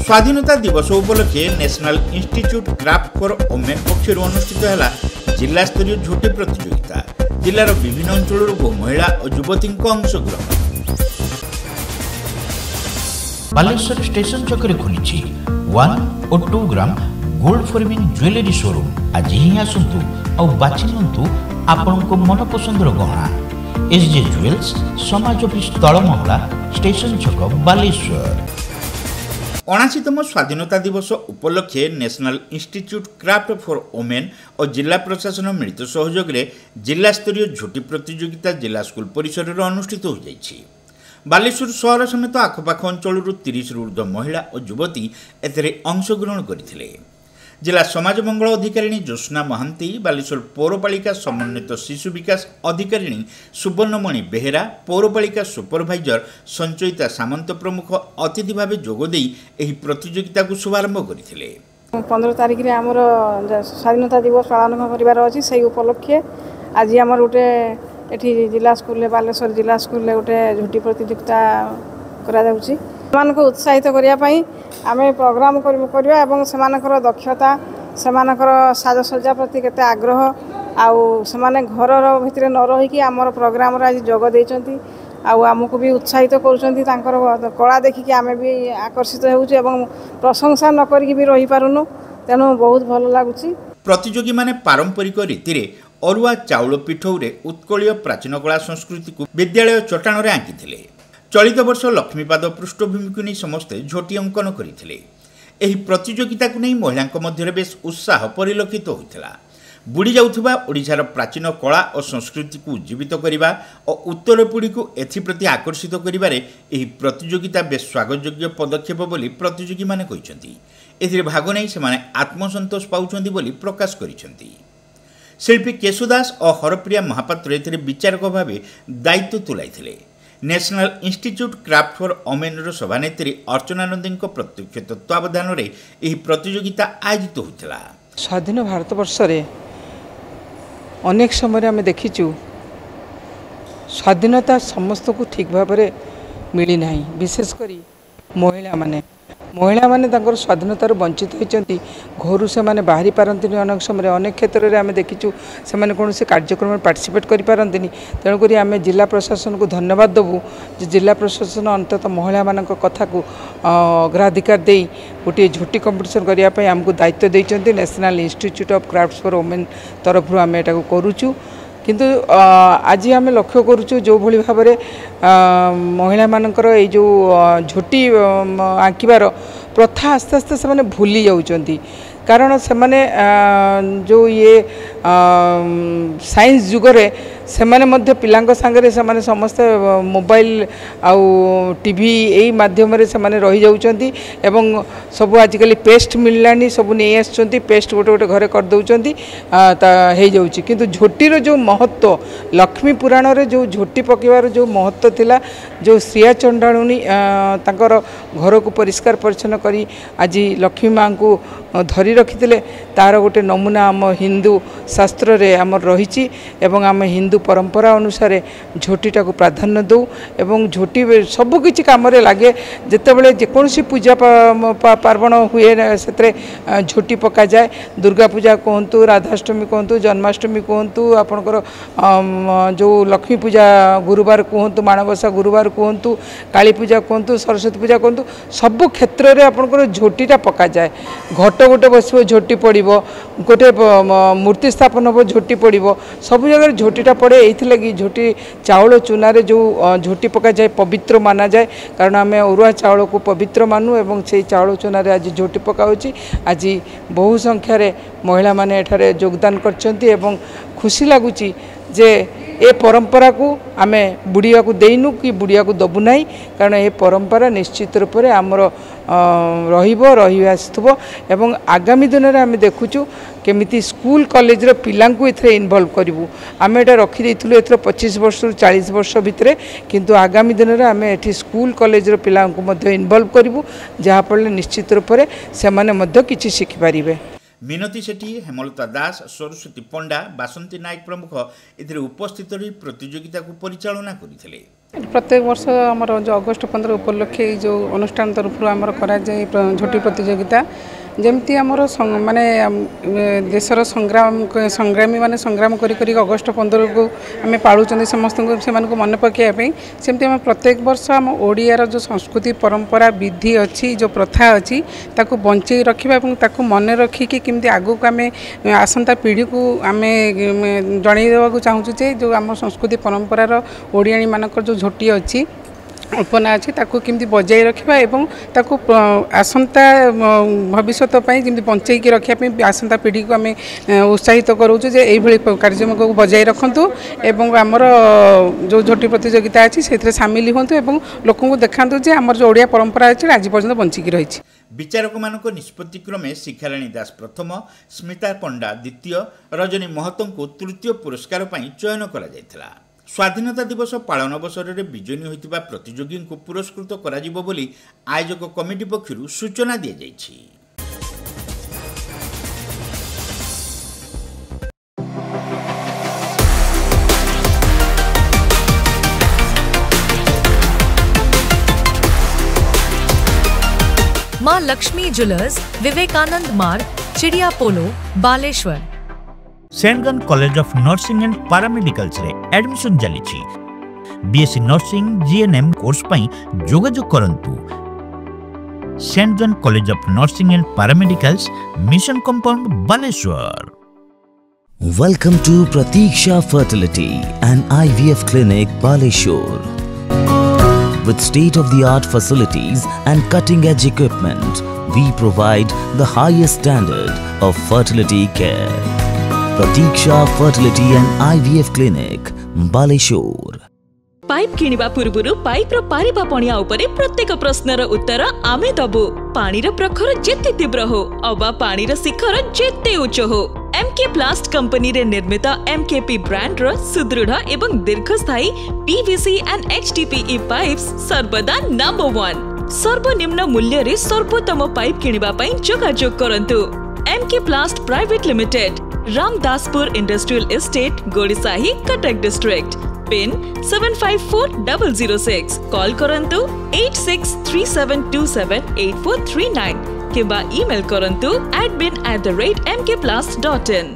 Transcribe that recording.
स्वाधीनता दिवस उपलक्षे national institute craft for women पक्षर अनुष्ठित है जिला स्तरीय झोटी प्रतियोगिता। जिलार विभिन्न अंचल बहु महिला और युवती अंशग्रहण। बालेश्वर स्टेशन चक्कर खुली 1 और 2 gram gold forming jewellery showroom. आज ही आसतु और बाछि नियंतु आपनको मन पसंदर गहना। एसजे ज्वेल्स समाज ऑफिस तलमहला स्टेशन छक बालेश्वर। 79तम स्वाधीनता दिवस उपलक्षे national institute craft for women और जिला प्रशासन मिलित सहयोग में जिला स्तरीय झोटी प्रतियोगिता जिला स्कूल परिसर में अनुष्ठित हो जाइछि। बालेश्वर शहर समेत आखपाख अंचल 30 ऊर्ध्व महिला और युवती एथिरे अंशग्रहण करथिले। जिला समाज मंगल अधिकारिणी ज्योत्स्ना महांती, बालेश्वर पौरपालिका समन्वित शिशु विकास अधिकारिणी सुवर्णमणि बेहेरा, पौरपालिका सुपरभाइजर संचयिता सामंत प्रमुख अतिथि भाव जोगदे एही प्रतियोगिता को शुभारंभ करथिले। 15 तारिख रे हमर स्वाधीनता दिवस पालन करिवार अछि। सेही उपलक्षे आज हमर गोटे एठी जिला स्कूल बालेश्वर जिला स्कूल गोटे झोटी प्रतियोगिता करा जाउछि। सेमानको उत्साहित करिया पई आमे प्रोग्राम करबा एवं सेमानकर दक्षता सेमानकर साजसज्जा प्रति केते आग्रह आउ सेमाने घरर भितरे न रही कि हमर प्रोग्राम रे आज जोग देइचंती आउ हमकु भी उत्साहित करूचंती। तांकर कला देखि कि आमे भी आकर्षित हेउछु एवं प्रशंसा न करी भी रही पारुनु। तेनु बहुत भलो लागुछि। प्रतियोगी माने पारंपरिक रीति रे अरुआ चाउल पिठौरे उत्कलीय प्राचीन कला संस्कृति को विद्यालय चट्टाण रे आंकिथिले। चलित वर्ष लक्ष्मीपाद पृष्ठभूमि को नहीं समस्ते झोटी अंकन करथिले। एही प्रतियोगिता को नहीं महिलांक मध्य बेस उत्साह परिलक्षित होइथिला। बुड़ी जाउथबा ओडिशार प्राचीन कला और संस्कृति को उज्जीवित करिबा और उत्तर पीढ़ी को एथिप्रति आकर्षित करिबारे एही प्रतियोगिता बेस स्वागतयोग्य पदक्षेप बोली प्रतियोगी माने कहिसंती। एथिरे भाग नै सेमाने आत्मसंतोष पाउछंती बोली प्रकाश करिसंती। शिल्पी केशुदास और हरप्रिया महापात्र एथिरे विचारक भावे दायित्व तुलाइथिले। National institute craft for women सभानेत्री अर्चना नंदी प्रत्यक्ष तत्वावधान में यह प्रतियोगिता आयोजित होता। स्वाधीन भारत वर्ष रे अनेक समय आम देखीचु स्वाधीनता समस्त को ठीक भाव में मिली ना। विशेषकर महिला माने तांकर स्वाधीनतार वंचित होती। घर से माने बाहरी पारती अनेक समय अनेक क्षेत्र में आम देखीचु से कौन से कार्यक्रम में पार्टिसिपेट करें। तेणुक आम जिला प्रशासन को धन्यवाद देवु जे जिला प्रशासन अंततः महिला मान कथा को अग्राधिकार दे गोटे झोटी कंपिटिशन करने आमको दायित्व देते। National institute of crafts for women तरफ आम एटा करूचु। किंतु आज आम लक्ष्य करुचु जो भली भाव में महिला मानकर ये जो झोटी आंकिबार प्रथा आस्ते आस्ते से भूली जाउचंती। कारण से माने जो ये साइंस जुगरे से माने मध्य पिलांक सांगरे से माने समस्त मोबाइल आउ टीवी यही माध्यम से माने रही जाउचंती एवं सब आजिकली पेस्ट मिललानी सब नहीं आसचंती। पेस्ट गोटे गोटे घरे कर दउचंती हे जाउची। किंतु झोटीर जो महत्व लक्ष्मी पुराण रे जो झोटी पकेवार जो महत्व थिला जो श्रिया चंडाणुनी तांकर घर को परिष्कार परिच्छन्न करी आज लक्ष्मी माँ को धरी रखिथिले तार गोटे नमूना आम हिंदू शास्त्र रे आम रही एवं आम हिंदू परंपरा अनुसार झोटीटा को प्राधान्य दो एवं झोटी सबकि कम लगे। जितेबाला जेकोसी पूजा पार्वण हुए से झोटी पका जाए। दुर्गा पूजा कहतु, राधाष्टमी कहतु, जन्माष्टमी कहतु, आपणकर जो लक्ष्मी पूजा गुरुवार कहतु, माणबसा गुरुवार कहतु, काली पूजा कहतु, सरस्वती पूजा कहतु, सबु क्षेत्र में आपणकर झोटीटा पका जाए। घट गोटे बस झोटी पड़ो, गोटे मूर्ति स्थापन हम झोटी पड़ो, सब जगह झोटीटा पड़े। ये झोटी चाउल चूनारे जो झोटी पका जाए पवित्र माना जाए। कारण आम अरुआ चाउल को पवित्र मानु एवं से चाउल चूनारे आज झोटी पकाउची। आज बहु संख्यार महिला माने एठारे योगदान करछंती एवं खुशी लगुची जे ए परंपरा को आम बुड़िया को देनु कि बुड़िया को दबु नहीं। कारण ये परंपरा निश्चित रूप से आमर रही आसुव एवं आगामी दिन में आम देखुचु केमिति स्कूल कॉलेज रो पिलां को इथरे इन्वॉल्व करिवु। आम एटा रखी देइथुलु एथरो 25 वर्ष रु 40 वर्ष भितरे। किंतु आगामी दिन में आम एठी स्कूल कॉलेज रो पिलां को मध्य इन्वॉल्व करिवु जहाँ फल निश्चित रूप से से माने मध्य किछि शिखि पारिबे। मिनती सेठी, हेमलता दास, सरस्वती पंडा, बासंती नायक प्रमुख एथिरे उपस्थित रही प्रतियोगिता को परिचालना करथिले। प्रत्येक वर्ष आमर जो अगस्ट 15 उपलक्षे जो अनुष्ठान तरफ आमर करा जाए झोटी प्रतियोगिता जमती आमर माने देशर संग्रामी माने संग्राम करी अगस्ट 15 को आम पालुं समस्त से मन पकड़ापी सेमती आम प्रत्येक वर्ष आम ओडियार जो संस्कृति परंपरा विधि अच्छी जो प्रथा अच्छी ताकू बंचे रखा और मन रखिकी केमती आगू आम आसंता पीढ़ी को आम जनईदेवा चाहूँ जे जो आम संस्कृति परंपरार ओडियाणी मानकर जो झोटी अच्छी अल्पना अच्छी ताकू केमती बजाई रखा एवं ताकू आसंता भविष्य जमी बंचेकी रखापी आसंता पीढ़ी को आम उत्साहित करूँ जे यही कार्यक्रम को बजाई रखु एवं आमर जो झोटी प्रतियोगिता अच्छी से सामिल हूँ एवं लोक देखा जे आमर जो ओडिया परंपरा अच्छी आज पर्यटन बंचिकी रही। विचारक मानक निष्पत्ति क्रमे शिखाराणी दास प्रथम, स्मिता पंडा द्वितीय, रजनी महतो को तृतीय पुरस्कार चयन करा जायथिला। स्वाधीनता दिवस पालन अवसर में विजयी होइतिबा प्रतियोगी को पुरस्कृत करा जिवो बोली आयोजक कमिटी पक्षरु सूचना दिया जायछि। मां Lakshmi jewellers, Vivekananda Marg, Chidiya Polo, Baleshwar. Saint college of nursing and paramedicals रे एडमिशन चली। बीएससी नर्सिंग जीएनएम कोर्स पई जोगाजोग करंतु। Saint John college of nursing and paramedicals, mission compound, Baleshwar. Welcome to Pratiksha Fertility and IVF Clinic, Baleshwar. With state-of-the-art facilities and cutting-edge equipment, we provide the highest standard of fertility care. Pratiksha Fertility and IVF Clinic, Baleshwar. Pipe किनिबा पूर्वरु pipe रो पारिबा पणिया उपरे प्रत्येक प्रश्नर उत्तर आमे दबु। पानी रो प्रखर जेते तीव्र हो अबा पानी रो शिखर जेते उच्च हो, एमके प्लास्ट कंपनी रे निर्मित एमकेपी ब्रांड रो सुदृढ़ एवं दीर्घस्थायी पीवीसी एंड एचडीपीई पाइप्स सर्वदा नंबर 1। सर्वनिम्न मूल्य रे सर्वोत्तम पाइप किनिबा पई जोगाजोग करंतु। MK plast private limited, Ramdaspur industrial estate, Gorisahi, Cuttack district. Pin 754006। Call करंतु 8637278439 किबा ईमेल करंतु admin@mkplast.in।